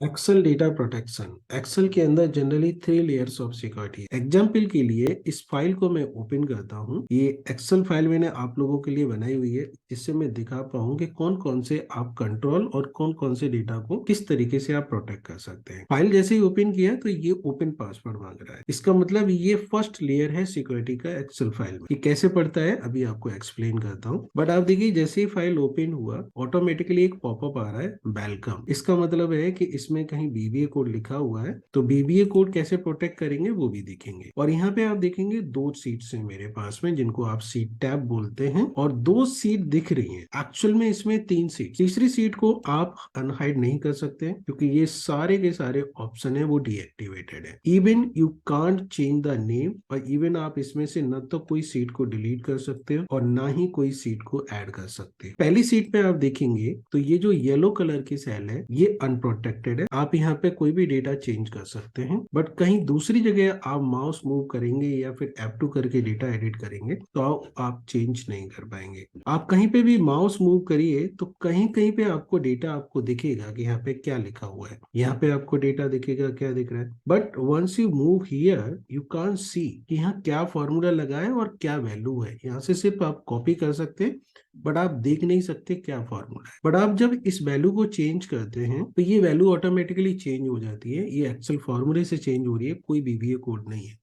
Excel data protection. Excel के अंदर generally 3 layers of security. Example के लिए इस फाइल को मैं ओपन करता हूँ। ये एक्सेल फाइल मैंने आप लोगों के लिए बनाई हुई है, जिससे मैं दिखा पाऊँ कि कौन कौन से आप कंट्रोल और कौन कौन से डेटा को किस तरीके से आप प्रोटेक्ट कर सकते हैं। फाइल जैसे ही ओपन किया तो ये ओपन पासवर्ड मांग रहा है। इसका मतलब ये फर्स्ट लेयर है सिक्योरिटी का एक्सेल फाइल में। ये कैसे पड़ता है अभी आपको एक्सप्लेन करता हूँ। बट आप देखिए, जैसे ही फाइल ओपन हुआ ऑटोमेटिकली एक पॉपअप आ रहा है, वेलकम। इसका मतलब है कि इसमें कहीं बीबीए कोड लिखा हुआ है, तो बीबीए कोड कैसे प्रोटेक्ट करेंगे वो भी देखेंगे। और यहाँ पे आप देखेंगे 2 सीट्स हैं मेरे पास में, जिनको आप सीट टैब बोलते हैं, और 2 सीट दिख रही हैं। एक्चुअल में इसमें 3 सीट, तीसरी सीट को आप अनहाइड नहीं कर सकते क्योंकि ये सारे के सारे ऑप्शन है वो डीएक्टिवेटेड है। Even you can't change the name, और इवन आप इसमें से न तो कोई सीट को डिलीट कर सकते हो और ना ही कोई सीट को ऐड कर सकते हो। पहली सीट पे आप देखेंगे तो ये जो येलो कलर की सेल है ये अनप्रोटेक्टेड है। आप यहाँ पे कोई भी डेटा चेंज कर सकते हैं, बट कहीं दूसरी जगह आप माउस मूव करेंगे या फिर F2 करके डेटा एडिट करेंगे तो आप चेंज नहीं कर पाएंगे। आप कहीं पे भी माउस मूव करिए तो कहीं कहीं पे आपको डेटा आपको दिखेगा कि यहाँ पे क्या लिखा हुआ है। यहाँ पे आपको डेटा दिखेगा, क्या दिख रहा है। But once you move here you can't see कि यहाँ क्या फॉर्मूला लगा है और क्या वैल्यू है। यहाँ से सिर्फ आप कॉपी कर सकते हैं, बट आप देख नहीं सकते क्या फॉर्मूला है। बट आप जब इस वैल्यू को चेंज करते हैं तो ये वैल्यू ऑटोमेटिकली चेंज हो जाती है। ये एक्सेल फॉर्मूले से चेंज हो रही है, कोई बीबीए कोड नहीं है।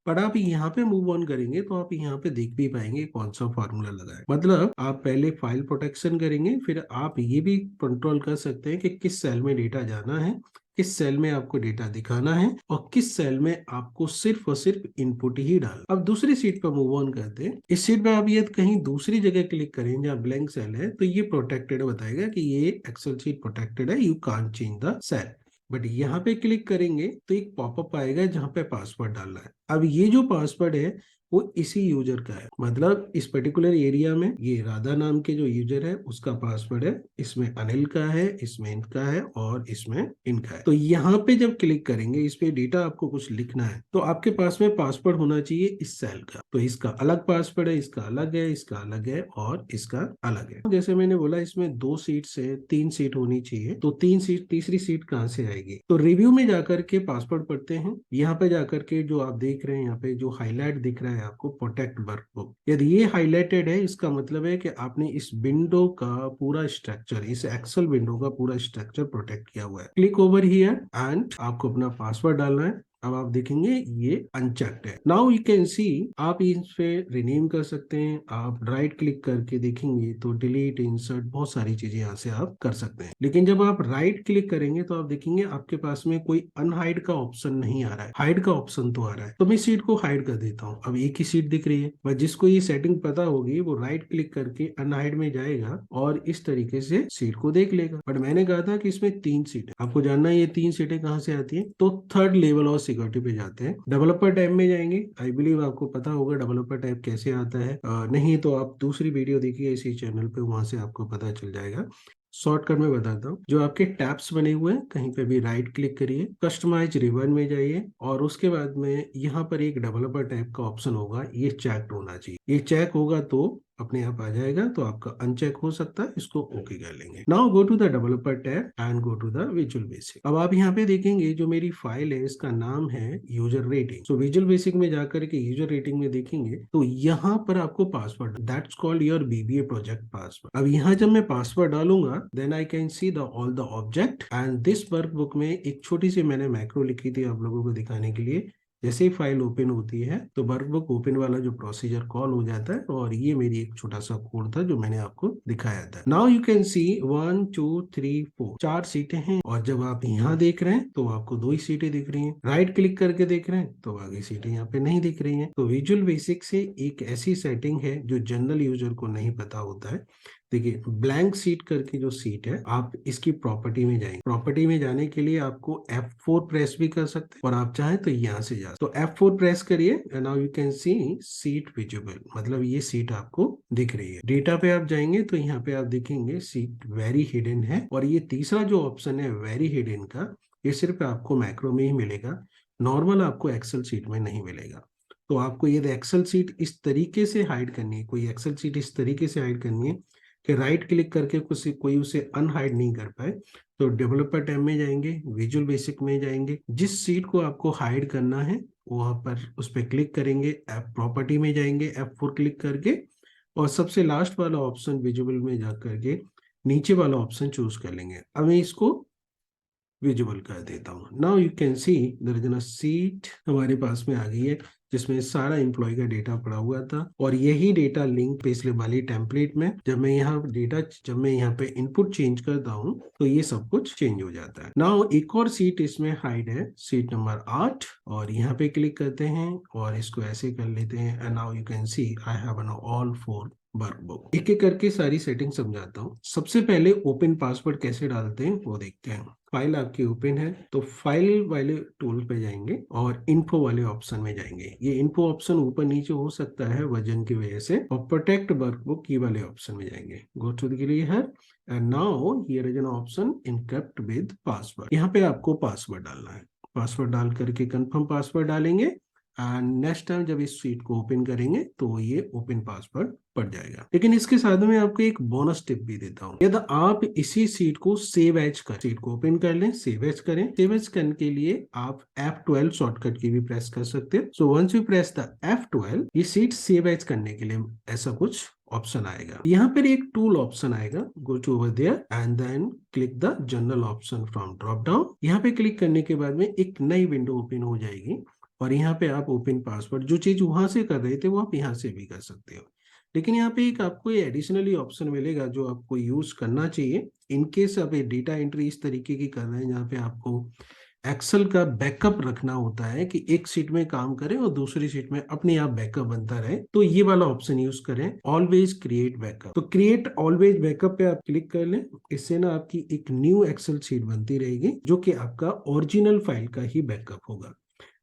पर आप यहाँ पे मूव ऑन करेंगे तो आप यहाँ पे देख भी पाएंगे कौन सा फॉर्मूला लगा है। मतलब आप पहले फाइल प्रोटेक्शन करेंगे, फिर आप ये भी कंट्रोल कर सकते हैं कि किस सेल में डेटा जाना है, किस सेल में आपको डेटा दिखाना है, और किस सेल में आपको सिर्फ और सिर्फ इनपुट ही डालना। अब दूसरी सीट पर मूव ऑन करते हैं। इस सीट पे आप ये कहीं दूसरी जगह क्लिक करें जहाँ ब्लैंक सेल है तो ये प्रोटेक्टेड बताएगा कि ये एक्सेल शीट प्रोटेक्टेड है, you can't change the cell. But यहाँ पे क्लिक करेंगे तो एक पॉपअप आएगा जहाँ पे पासवर्ड डालना है। अब ये जो पासवर्ड है वो इसी यूजर का है। मतलब इस पर्टिकुलर एरिया में ये राधा नाम के जो यूजर है उसका पासवर्ड है, इसमें अनिल का है, इसमें इनका है और इसमें इनका है। तो यहाँ पे जब क्लिक करेंगे, इस पे डेटा आपको कुछ लिखना है तो आपके पास में पासवर्ड होना चाहिए इस सेल का। तो इसका अलग पासवर्ड है, इसका अलग है, इसका अलग है और इसका अलग है। जैसे मैंने बोला इसमें 2 सीट से 3 सीट होनी चाहिए, तो 3 सीट, तीसरी सीट कहाँ से आएगी। तो रिव्यू में जाकर के पासवर्ड पढ़ते हैं। यहाँ पे जाकर के जो आप देख रहे हैं, यहाँ पे जो हाईलाइट दिख रहा है आपको, प्रोटेक्ट वर्कबुक, यदि ये हाईलाइटेड है इसका मतलब है कि आपने इस विंडो का पूरा स्ट्रक्चर, इस एक्सेल विंडो का पूरा स्ट्रक्चर प्रोटेक्ट किया हुआ है। क्लिक ओवर हियर एंड आपको अपना पासवर्ड डालना है। अब आप देखेंगे ये अनचेक्ड है। नाउ यू कैन सी, आप इस पे रिनेम कर सकते हैं। आप राइट क्लिक करके देखेंगे तो डिलीट, इंसर्ट, बहुत सारी चीजें यहाँ से आप कर सकते हैं। लेकिन जब आप राइट क्लिक करेंगे तो आप देखेंगे आपके पास में कोई अनहाइड का ऑप्शन नहीं आ रहा है, हाइड का ऑप्शन तो आ रहा है। तो मैं सीट को हाइड कर देता हूँ। अब एक ही सीट दिख रही है, बस जिसको ये सेटिंग पता होगी वो राइट क्लिक करके अनहाइड में जाएगा और इस तरीके से सीट को देख लेगा। बट मैंने कहा था कि इसमें 3 सीट है। आपको जानना है ये 3 सीटें कहाँ से आती है, तो थर्ड लेवल और सिक्योरिटी पे जाते हैं। डेवलपर टैब में जाएंगे। आई बिलीव आपको पता होगा डेवलपर टैब कैसे आता है। नहीं तो आप दूसरी वीडियो देखिए इसी चैनल पे, वहां से आपको पता चल जाएगा। शॉर्टकट में बताता हूँ। जो आपके टैब्स बने हुए हैं कहीं पे भी राइट क्लिक करिए, कस्टमाइज रिबन में जाइए और उसके बाद में यहाँ पर एक डेवलपर टैब का ऑप्शन होगा, ये चेक होना चाहिए। ये चेक होगा तो अपने आप आ जाएगा, तो आपका अनचेक हो सकता है, इसको ओके कर लेंगे। Now go to the developer tab and go to the Visual Basic. अब आप यहाँ पे देखेंगे जो मेरी फाइल है इसका नाम है user rating. So visual basic में जाकर के यूजर रेटिंग में देखेंगे तो यहाँ पर आपको password, that's called your VBA project password. अब यहाँ जब मैं पासवर्ड डालूंगा then I can see the all the object and this workbook में एक छोटी सी मैंने मैक्रो लिखी थी आप लोगों को दिखाने के लिए। जैसे ही फाइल ओपन होती है तो वर्कबुक ओपन वाला जो प्रोसीजर कॉल हो जाता है, और ये मेरी एक छोटा सा कोड था जो मैंने आपको दिखाया था। नाउ यू कैन सी 1 2 3 4, 4 सीटें हैं। और जब आप यहाँ देख रहे हैं तो आपको 2 ही सीटें दिख रही हैं। राइट क्लिक करके देख रहे हैं तो आगे सीटें यहाँ पे नहीं दिख रही हैं। तो विजुअल बेसिक से एक ऐसी सेटिंग है जो जनरल यूजर को नहीं पता होता है। देखिए ब्लैंक सीट करके जो सीट है, आप इसकी प्रॉपर्टी में जाएंगे। प्रॉपर्टी में जाने के लिए आपको F4 प्रेस भी कर सकते हैं और आप चाहें तो यहाँ से जा, तो F4 प्रेस करिए। Now you can C seat visible, मतलब ये सीट आपको दिख रही है। डेटा पे आप जाएंगे तो यहाँ पे आप देखेंगे सीट वेरी हिडन है, और ये तीसरा जो ऑप्शन है वेरी हिडन का, ये सिर्फ आपको मैक्रो में ही मिलेगा, नॉर्मल आपको एक्सेल सीट में नहीं मिलेगा। तो आपको ये एक्सेल सीट इस तरीके से हाइड करनी है, कोई एक्सेल सीट इस तरीके से हाइड करनी है कि राइट क्लिक करके कोई उसे अनहाइड नहीं कर पाए। तो डेवलपर टैब में जाएंगे, विजुअल बेसिक में जाएंगे, जिस सीट को आपको हाइड करना है वहां पर उस पर क्लिक करेंगे, ऐप प्रॉपर्टी में जाएंगे, F4 क्लिक करके, और सबसे लास्ट वाला ऑप्शन विजुअल में जा करके नीचे वाला ऑप्शन चूज कर लेंगे। अब मैं इसको विजुअल कर देता हूँ। Now you can see there is a sheet हमारे पास में आ गई है, जिसमें सारा एम्प्लॉय का डेटा पड़ा हुआ था, और यही डेटा लिंक पिछले वाली टेम्पलेट में जब मैं यहाँ पे इनपुट चेंज करता हूँ तो ये सब कुछ चेंज हो जाता है। नाउ एक और सीट इसमें हाइड है, सीट नंबर 8, और यहाँ पे क्लिक करते हैं और इसको ऐसे कर लेते हैं, and now you can C I have an all 4 workbook. एक एक करके सारी सेटिंग समझाता हूँ। सबसे पहले ओपन पासवर्ड कैसे डालते हैं वो देखते हैं। फाइल आपकी ओपन है तो फाइल वाले टूल पे जाएंगे और इन्फो वाले ऑप्शन में जाएंगे। ये इन्फो ऑप्शन ऊपर नीचे हो सकता है वर्जन की वजह से, और प्रोटेक्ट वर्कबुक की वाले ऑप्शन में जाएंगे। Go to the clear and now here is an option encrypt with password. यहाँ पे आपको पासवर्ड डालना है। पासवर्ड डाल करके कंफर्म पासवर्ड डालेंगे, एंड नेक्स्ट टाइम जब इस शीट को ओपन करेंगे तो ये ओपन पासवर्ड पड़ जाएगा। लेकिन इसके साथ में आपको एक बोनस टिप भी देता हूँ। यदि आप इसी शीट को सेव एज कर, शीट को ओपन कर लें, सेव एज करें। सेव एज करने के लिए आप F12 शॉर्टकट की भी प्रेस कर सकते हैं। So once you press the F12, ये शीट सेव एज करने के लिए ऐसा कुछ ऑप्शन आएगा। यहाँ पर एक टूल ऑप्शन आएगा, go to over there and then click the general option from drop down. यहाँ पे क्लिक करने के बाद में एक नई विंडो ओपन हो जाएगी, और यहाँ पे आप ओपन पासवर्ड जो चीज वहां से कर रहे थे वो आप यहाँ से भी कर सकते हो। लेकिन यहाँ पे एक आपको ये एडिशनली ऑप्शन मिलेगा जो आपको यूज करना चाहिए इनकेस आप डेटा एंट्री इस तरीके की कर रहे हैं जहाँ पे आपको एक्सेल का बैकअप रखना होता है कि एक सीट में काम करें और दूसरी सीट में अपने आप बैकअप बनता रहे। तो ये वाला ऑप्शन यूज करें, ऑलवेज क्रिएट बैकअप। तो क्रिएट ऑलवेज बैकअप पे आप क्लिक कर लें। इससे ना आपकी एक न्यू एक्सेल सीट बनती रहेगी जो कि आपका ओरिजिनल फाइल का ही बैकअप होगा।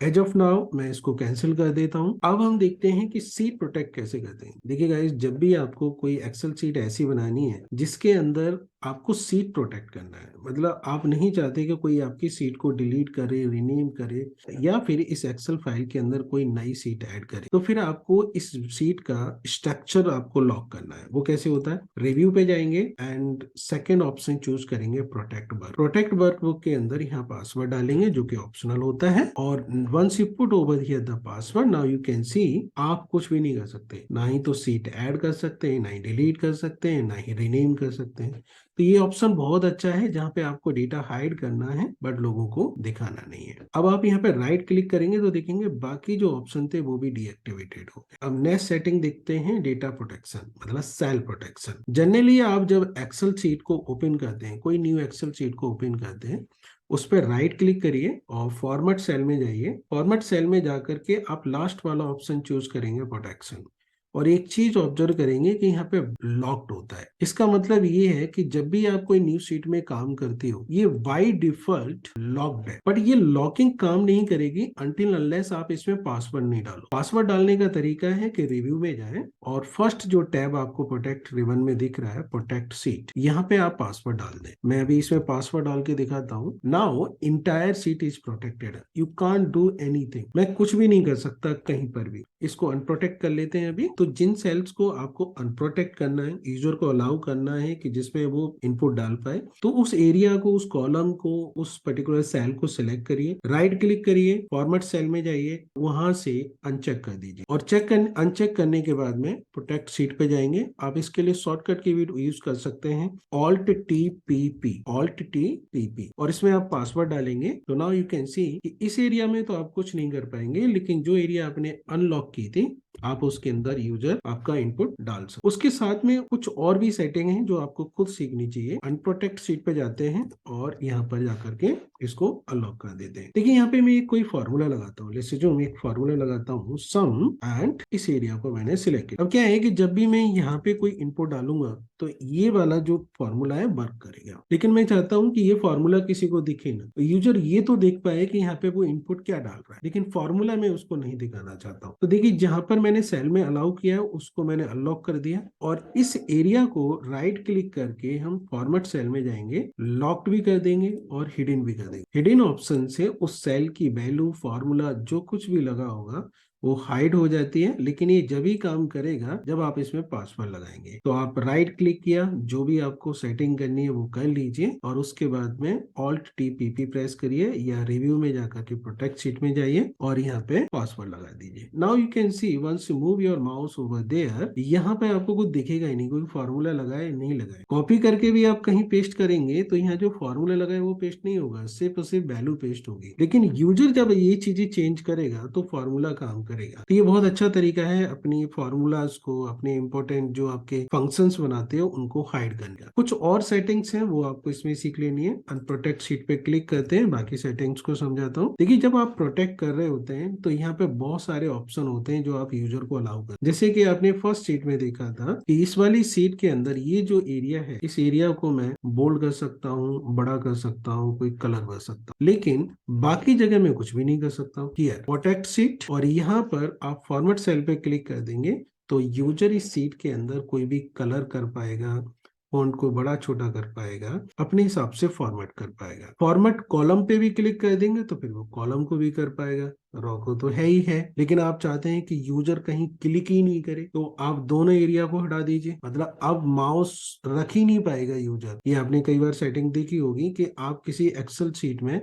एज ऑफ नाउ मैं इसको कैंसिल कर देता हूं। अब हम देखते हैं कि सीट प्रोटेक्ट कैसे करते हैं। देखिए गाइस, जब भी आपको कोई एक्सेल सीट ऐसी बनानी है जिसके अंदर आपको सीट प्रोटेक्ट करना है, मतलब आप नहीं चाहते कि कोई आपकी सीट को डिलीट करे, रिनेम करे, या फिर इस एक्सेल फाइल के अंदर कोई नई सीट ऐड करे, तो फिर आपको इस सीट का स्ट्रक्चर आपको लॉक करना है। वो कैसे होता है? रिव्यू पे जाएंगे एंड सेकेंड ऑप्शन चूज करेंगे प्रोटेक्ट वर्क। प्रोटेक्ट वर्कबुक के अंदर यहाँ पासवर्ड डालेंगे जो कि ऑप्शनल होता है, और once you put over here the password, now you can see आप कुछ भी नहीं कर सकते। ना ही तो सीट ऐड कर सकते हैं, ना ही डिलीट कर सकते हैं, ना ही रिनेम कर सकते हैं। तो ये ऑप्शन बहुत अच्छा है जहां पे आपको डेटा हाइड करना है बट लोगों को दिखाना नहीं है। अब आप यहाँ पे राइट क्लिक करेंगे तो देखेंगे बाकी जो ऑप्शन थे वो भी डीएक्टिवेटेड हो गए। अब नेक्स्ट सेटिंग देखते हैं, डेटा प्रोटेक्शन मतलब सेल प्रोटेक्शन। जनरली आप जब एक्सेल शीट को ओपन करते हैं, कोई न्यू एक्सेल शीट को ओपन करते हैं, उस पर राइट क्लिक करिए और फॉर्मेट सेल में जाइए। फॉर्मेट सेल में जाकर के आप लास्ट वाला ऑप्शन चूज करेंगे प्रोटेक्शन, और एक चीज ऑब्जर्व करेंगे कि यहाँ पे लॉक्ड होता है। इसका मतलब ये है कि जब भी आप कोई न्यू शीट में काम करते हो ये बाय डिफॉल्ट लॉक्ड है, बट ये लॉकिंग काम नहीं करेगी अनटिल अनलेस आप इसमें पासवर्ड नहीं डालो। पासवर्ड डालने का तरीका है कि रिव्यू में जाएं और फर्स्ट जो टैब आपको प्रोटेक्ट रिबन में दिख रहा है, प्रोटेक्ट सीट, यहाँ पे आप पासवर्ड डाल दें। मैं अभी इसमें पासवर्ड डाल के दिखाता हूँ। Now entire seat is protected, you can't do anything. मैं कुछ भी नहीं कर सकता कहीं पर भी। इसको अनप्रोटेक्ट कर लेते हैं अभी। तो जिन सेल्स को आपको अनप्रोटेक्ट करना है, यूजर को अलाउ करना है कि जिसमें वो इनपुट डाल पाए, तो उस एरिया को, उस कॉलम को, उस पर्टिकुलर सेल को सिलेक्ट करिए, राइट क्लिक करिए, फॉर्मेट सेल में जाइए, वहां से अनचेक कर दीजिए, और अनचेक करने के बाद में प्रोटेक्ट सीट पे जाएंगे। आप इसके लिए शॉर्टकट की भी यूज कर सकते हैं, alt T P P, alt T P P, और इसमें आप पासवर्ड डालेंगे। तो नाउ यू कैन सी कि इस एरिया में तो आप कुछ नहीं कर पाएंगे, लेकिन जो एरिया आपने अनलॉक की थी आप उसके अंदर यूजर आपका इनपुट डाल सकते। उसके साथ में कुछ और भी सेटिंग है जो आपको खुद सीखनी चाहिए। अनप्रोटेक्ट सीट पे जाते हैं और यहाँ पर जाकर के इसको अनलॉक कर देते हैं। देखिए यहाँ पे मैं कोई फॉर्मूला लगाता हूँ, जैसे जो मैं एक फॉर्मूला लगाता हूँ सम, एंड इस एरिया को मैंने सिलेक्ट किया। अब क्या है कि जब भी मैं यहाँ पे कोई इनपुट डालूंगा तो ये वाला जो फॉर्मूला है वर्क करेगा, लेकिन मैं चाहता हूँ कि ये फॉर्मूला किसी को दिखे ना, तो यूजर ये तो देख पाए कि यहाँ पे वो इनपुट क्या डाल रहा है, लेकिन फॉर्मूला में उसको नहीं दिखाना चाहता हूँ। तो देखिए जहां पर मैंने सेल में अलाउ किया है उसको मैंने अनलॉक कर दिया, और इस एरिया को राइट क्लिक करके हम फॉर्मेट सेल में जाएंगे, लॉक्ड भी कर देंगे और हिडन भी कर देंगे। हिडन ऑप्शन से उस सेल की वैल्यू, फॉर्मूला जो कुछ भी लगा होगा वो हाइड हो जाती है, लेकिन ये जब ही काम करेगा जब आप इसमें पासवर्ड लगाएंगे। तो आप राइट क्लिक किया, जो भी आपको सेटिंग करनी है वो कर लीजिए, और उसके बाद में Alt+P प्रेस करिए या रिव्यू में जाकर के प्रोटेक्ट शीट में जाइए और यहाँ पे पासवर्ड लगा दीजिए। Now you can see once you move your mouse over there, यहाँ पे आपको कुछ दिखेगा ही नहीं, कोई फॉर्मूला लगाए नहीं लगाए। कॉपी करके भी आप कहीं पेस्ट करेंगे तो यहाँ जो फॉर्मूला लगाए वो पेस्ट नहीं होगा, सिर्फ और सिर्फ वैल्यू पेस्ट होगी। लेकिन यूजर जब ये चीजें चेंज करेगा तो फॉर्मूला काम करेगा। तो ये बहुत अच्छा तरीका है अपनी फॉर्मूलाज को, अपने इंपॉर्टेंट जो आपके फंक्शंस बनाते हो उनको हाइड करने का। कुछ और सेटिंग्स हैं वो आपको इसमें सीख लेनी है। अनप्रोटेक्ट शीट पे क्लिक करते हैं, बाकी सेटिंग्स को समझाता हूँ। देखिए, जब आप प्रोटेक्ट कर रहे होते हैं तो यहाँ पे बहुत सारे ऑप्शन होते हैं जो आप यूजर को अलाउ कर, जैसे कि आपने फर्स्ट शीट में देखा था कि इस वाली शीट के अंदर ये जो एरिया है, इस एरिया को मैं बोल्ड कर सकता हूँ, बड़ा कर सकता हूँ, कोई कलर भर सकता हूँ, लेकिन बाकी जगह में कुछ भी नहीं कर सकता हूँ। हियर प्रोटेक्ट शीट, और यहाँ पर आप फॉर्मेट सेल पे क्लिक कर देंगे तो यूजर इस सीट के अंदर कोई भी कलर कर पाएगा, फॉन्ट को बड़ा छोटा कर पाएगा, अपने हिसाब से फॉर्मेट कर पाएगा। फॉर्मेट कॉलम पे भी क्लिक कर देंगे तो फिर वो कॉलम को भी कर पाएगा। रॉ को तो है ही है, लेकिन आप चाहते हैं कि यूजर कहीं क्लिक ही नहीं करे तो आप दोनों एरिया को हटा दीजिए, मतलब अब माउस रख ही नहीं पाएगा यूजर। ये आपने कई बार सेटिंग देखी होगी कि आप किसी एक्सेल शीट में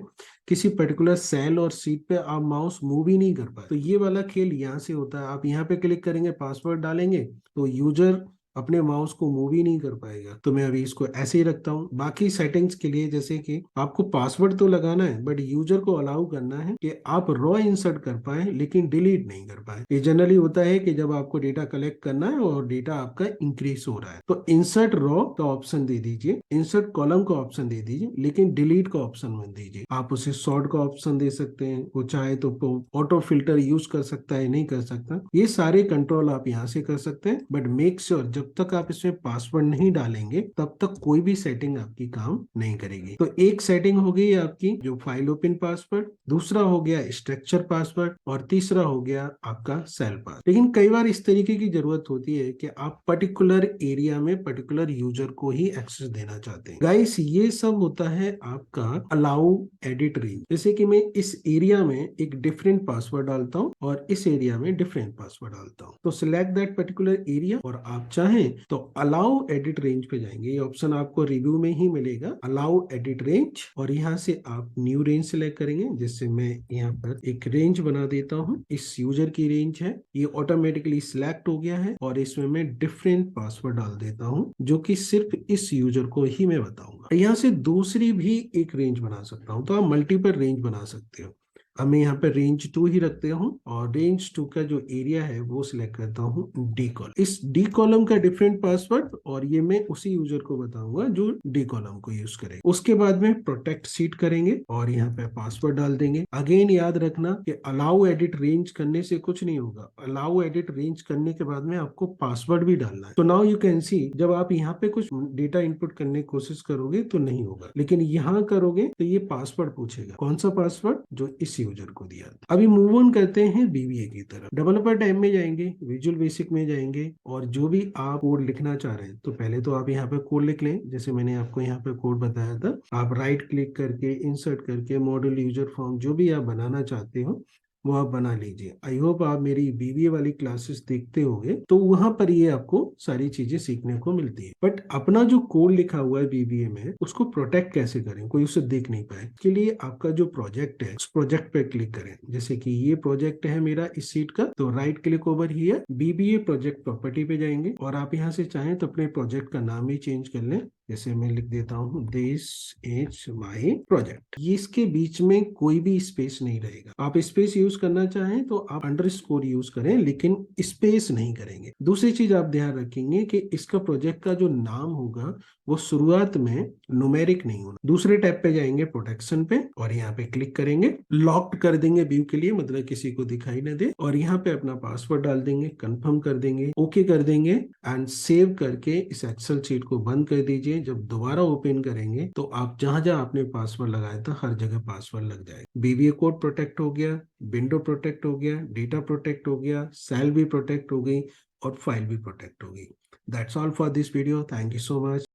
किसी पर्टिकुलर सेल और सीट पे आप माउस मूव ही नहीं कर पाए। तो ये वाला खेल यहाँ से होता है। आप यहाँ पे क्लिक करेंगे, पासवर्ड डालेंगे तो यूजर अपने माउस को मूव ही नहीं कर पाएगा। तो मैं अभी इसको ऐसे ही रखता हूँ। बाकी सेटिंग्स के लिए, जैसे कि आपको पासवर्ड तो लगाना है बट यूजर को अलाउ करना है कि आप रॉ इंसर्ट कर पाए लेकिन डिलीट नहीं कर पाए। ये जनरली होता है कि जब आपको डेटा कलेक्ट करना है और डेटा आपका इंक्रीज हो रहा है तो इंसर्ट रॉ का ऑप्शन दे दीजिए, इंसर्ट कॉलम का ऑप्शन दे दीजिए, लेकिन डिलीट का ऑप्शन मत दीजिए। आप उसे सॉर्ट का ऑप्शन दे सकते हैं, वो चाहे तो ऑटो फिल्टर यूज कर सकता है, नहीं कर सकता। ये सारे कंट्रोल आप यहाँ से कर सकते हैं, बट मेक श्योर जब तक आप इसमें पासवर्ड नहीं डालेंगे तब तक कोई भी सेटिंग आपकी काम नहीं करेगी। तो एक सेटिंग हो गई आपकी जो फाइल ओपन पासवर्ड, दूसरा हो गया स्ट्रक्चर पासवर्ड, और तीसरा हो गया आपका सेल पास। लेकिन कई बार इस तरीके की जरूरत होती है कि आप पर्टिकुलर एरिया में पर्टिकुलर यूजर को ही एक्सेस देना चाहते हैं। गाइस, ये सब होता है आपका अलाउ एडिट रेंज। जैसे कि मैं इस एरिया में एक डिफरेंट पासवर्ड डालता हूँ और इस एरिया में डिफरेंट पासवर्ड डालता हूँ, तो सिलेक्ट दैट पर्टिकुलर एरिया, और आप चाहें तो अलाउ एडिट रेंज पे जाएंगे। ये ऑप्शन आपको रिव्यू में ही मिलेगा, अलाउ एडिट रेंज, और यहाँ से आप न्यू रेंज सिलेक्ट करेंगे। जिससे मैं यहाँ पर एक रेंज बना देता हूँ, इस यूजर की रेंज है, ये ऑटोमेटिकली सिलेक्ट हो गया है, और इसमें मैं डिफरेंट पासवर्ड डाल देता हूँ जो कि सिर्फ इस यूजर को ही मैं बताऊंगा। यहाँ से दूसरी भी एक रेंज बना सकता हूँ, तो आप मल्टीपल रेंज बना सकते हो। अब मैं यहाँ पे रेंज 2 ही रखते हूँ, और रेंज 2 का जो एरिया है वो सिलेक्ट करता हूँ डी कॉलम। इस डी कॉलम का डिफरेंट पासवर्ड, और ये मैं उसी यूजर को बताऊंगा जो डी कॉलम को यूज करेगा। उसके बाद में प्रोटेक्ट शीट करेंगे और यहाँ पे पासवर्ड डाल देंगे। अगेन याद रखना कि अलाउ एडिट रेंज करने से कुछ नहीं होगा, अलाउ एडिट रेंज करने के बाद में आपको पासवर्ड भी डालना है। तो नाउ यू कैन सी, जब आप यहाँ पे कुछ डेटा इनपुट करने की कोशिश करोगे तो नहीं होगा, लेकिन यहाँ करोगे तो ये पासवर्ड पूछेगा। कौन सा पासवर्ड? जो इस यूजर को दिया। अभी मूव ऑन करते हैं बीबीए की तरफ। डेवलपर टैब में जाएंगे, विजुअल बेसिक में जाएंगे, और जो भी आप कोड लिखना चाह रहे हैं तो पहले तो आप यहाँ पे कोड लिख लें, जैसे मैंने आपको यहाँ पे कोड बताया था। आप राइट क्लिक करके इंसर्ट करके मॉडल यूजर फॉर्म जो भी आप बनाना चाहते हो वो आप बना लीजिए। आई होप आप मेरी बीबीए वाली क्लासेस देखते होंगे तो वहां पर ये आपको सारी चीजें सीखने को मिलती है। बट अपना जो कोड लिखा हुआ है बीबीए में उसको प्रोटेक्ट कैसे करें, कोई उसे देख नहीं पाए, इसके लिए आपका जो प्रोजेक्ट है उस प्रोजेक्ट पे क्लिक करें। जैसे कि ये प्रोजेक्ट है मेरा इस सीट का, तो right click over here, BBA project property पे जाएंगे, और आप यहाँ से चाहें तो अपने प्रोजेक्ट का नाम ही चेंज कर लें। जैसे मैं लिख देता हूँ दिस इज माय प्रोजेक्ट। ये इसके बीच में कोई भी स्पेस नहीं रहेगा। आप स्पेस यूज करना चाहें तो आप अंडरस्कोर यूज करें, लेकिन स्पेस नहीं करेंगे। दूसरी चीज आप ध्यान रखेंगे कि इसका प्रोजेक्ट का जो नाम होगा वो शुरुआत में न्यूमेरिक नहीं होना। दूसरे टैब पे जाएंगे प्रोटेक्शन पे, और यहाँ पे क्लिक करेंगे, लॉक्ड कर देंगे व्यू के लिए, मतलब किसी को दिखाई न दे, और यहाँ पे अपना पासवर्ड डाल देंगे, कंफर्म कर देंगे, ओके कर देंगे, एंड सेव करके इस एक्सेल शीट को बंद कर दीजिए। जब दोबारा ओपन करेंगे तो आप जहां जहां आपने पासवर्ड लगाया था हर जगह पासवर्ड लग जाएगा। बीबीए कोड प्रोटेक्ट हो गया, विंडो प्रोटेक्ट हो गया, डेटा प्रोटेक्ट हो गया, सेल भी प्रोटेक्ट हो गई, और फाइल भी प्रोटेक्ट हो गई। That's all for this video. Thank you so much.